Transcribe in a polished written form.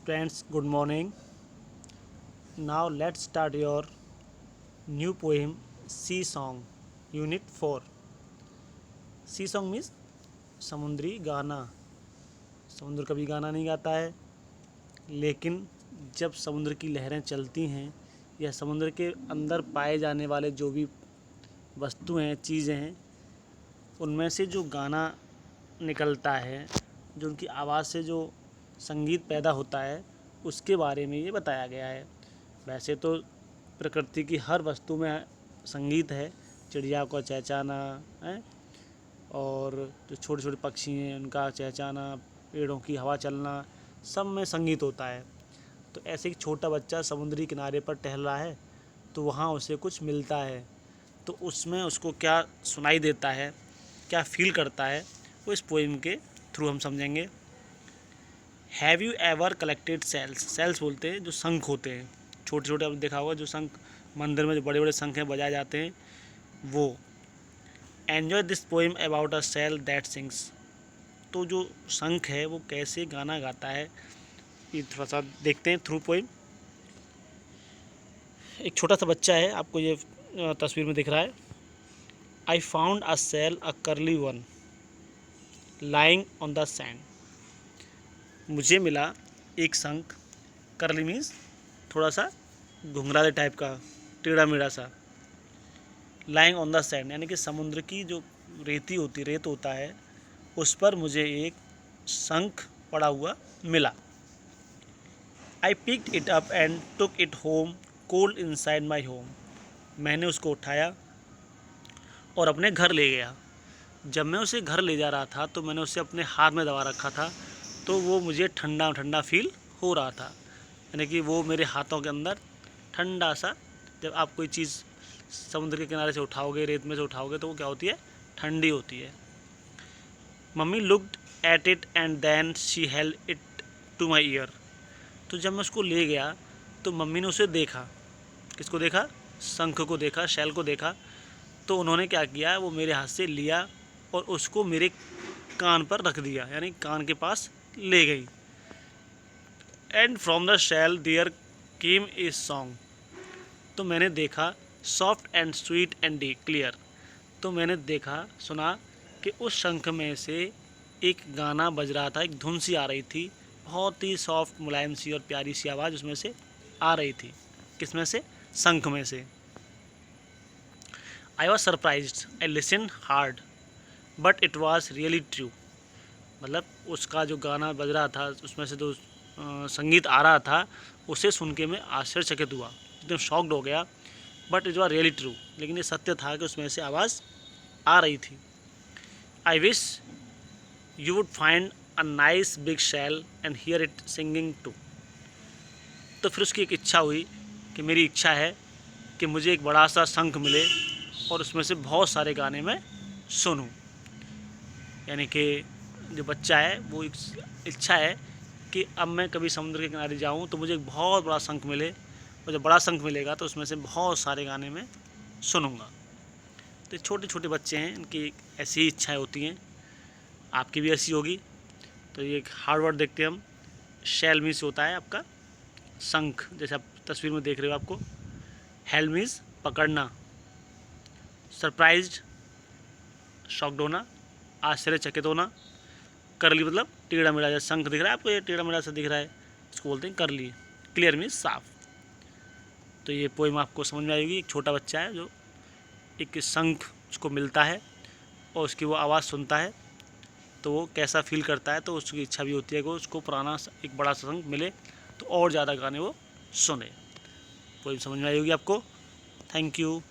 Friends, good morning. Now let's start your new poem Sea Song, Unit 4. Sea Song means समुद्री गाना. समुद्र कभी गाना नहीं गाता है, लेकिन जब समुद्र की लहरें चलती हैं या समुद्र के अंदर पाए जाने वाले जो भी वस्तु हैं, चीज़ें हैं, उनमें से जो गाना निकलता है, जो उनकी आवाज़ से जो संगीत पैदा होता है, उसके बारे में ये बताया गया है. वैसे तो प्रकृति की हर वस्तु में संगीत है. चिड़िया का चहचहाना है, और जो छोटे छोटे पक्षी हैं उनका चहचहाना, पेड़ों की हवा चलना, सब में संगीत होता है. तो ऐसे एक छोटा बच्चा समुद्री किनारे पर टहल रहा है, तो वहाँ उसे कुछ मिलता है, तो उसमें उसको क्या सुनाई देता है, क्या फील करता है, वो इस पोएम के थ्रू हम समझेंगे. Have you ever collected shells. Shells बोलते हैं जो शंख होते हैं, छोटे छोटे. आपने देखा होगा जो शंख मंदिर में जो बड़े बड़े शंख हैं बजाए जाते हैं, वो. Enjoy this poem about a shell that sings. तो जो शंख है वो कैसे गाना गाता है, ये थोड़ा सा देखते हैं थ्रू पोएम. एक छोटा सा बच्चा है, आपको ये तस्वीर में दिख रहा है. I found a shell a curly one lying on the sand. मुझे मिला एक शंख. कर्ली मीन्स थोड़ा सा घुंघराले टाइप का, टेढ़ा मेढ़ा सा. लाइंग ऑन द सैंड यानी कि समुद्र की जो रेत होता है, उस पर मुझे एक शंख पड़ा हुआ मिला. I picked it up and took it home cold inside my home. मैंने उसको उठाया और अपने घर ले गया. जब मैं उसे घर ले जा रहा था तो मैंने उसे अपने हाथ में दबा रखा था, तो वो मुझे ठंडा ठंडा फील हो रहा था. यानी कि वो मेरे हाथों के अंदर ठंडा सा. जब आप कोई चीज़ समुद्र के किनारे से उठाओगे, रेत में से उठाओगे, तो वो क्या होती है, ठंडी होती है. Mummy looked at it and then she held it to my ear. तो जब मैं उसको ले गया तो मम्मी ने उसे देखा. किसको देखा? शंख को देखा, शैल को देखा. तो उन्होंने क्या किया, वो मेरे हाथ से लिया और उसको मेरे कान पर रख दिया, यानी कान के पास ले गई. And from the shell there came a song. तो मैंने देखा soft and sweet and clear. तो मैंने देखा, सुना कि उस शंख में से एक गाना बज रहा था, एक धुन सी आ रही थी, बहुत ही सॉफ्ट, मुलायम सी और प्यारी सी आवाज़ उसमें से आ रही थी. किसमें से? शंख में से. I was surprised, I listen hard, but it was really true. मतलब उसका जो गाना बज रहा था, उसमें से जो संगीत आ रहा था, उसे सुन के मैं आश्चर्यचकित हुआ, एकदम शॉक्ड हो गया. But it was really true. लेकिन ये सत्य था कि उसमें से आवाज़ आ रही थी. I wish you would find a nice big shell and hear it singing too. तो फिर उसकी एक इच्छा हुई, कि मेरी इच्छा है कि मुझे एक बड़ा सा शंख मिले और उसमें से बहुत सारे गाने मैं सुनूं. यानी कि जो बच्चा है वो इच्छा है कि अब मैं कभी समुद्र के किनारे जाऊं तो मुझे एक बहुत बड़ा शंख मिले, और जब बड़ा शंख मिलेगा तो उसमें से बहुत सारे गाने मैं सुनूंगा. तो छोटे छोटे बच्चे हैं, इनकी ऐसी ही इच्छाएं होती हैं. आपकी भी ऐसी होगी. तो ये एक हार्ड वर्ड देखते हैं हम. शैल मीन्स होता है आपका शंख, जैसे आप तस्वीर में देख रहे हो. आपको हेल मीन्स पकड़ना. सरप्राइज्ड शॉक्ड होना, आश्चर्यचकित होना. करली मतलब टेढ़ा मेढ़ा. जैसे शंख दिख रहा है आपको, ये टेढ़ा मेढ़ा सा दिख रहा है, इसको बोलते हैं करली. क्लियर मीन्स साफ. तो ये पोएम आपको समझ में आएगी. एक छोटा बच्चा है जो एक शंख उसको मिलता है और उसकी वो आवाज़ सुनता है, तो वो कैसा फील करता है. तो उसकी इच्छा भी होती है कि उसको पुराना एक बड़ा शंख मिले तो और ज़्यादा गाने वो सुने. पोएम समझ में आएगी आपको. Thank you.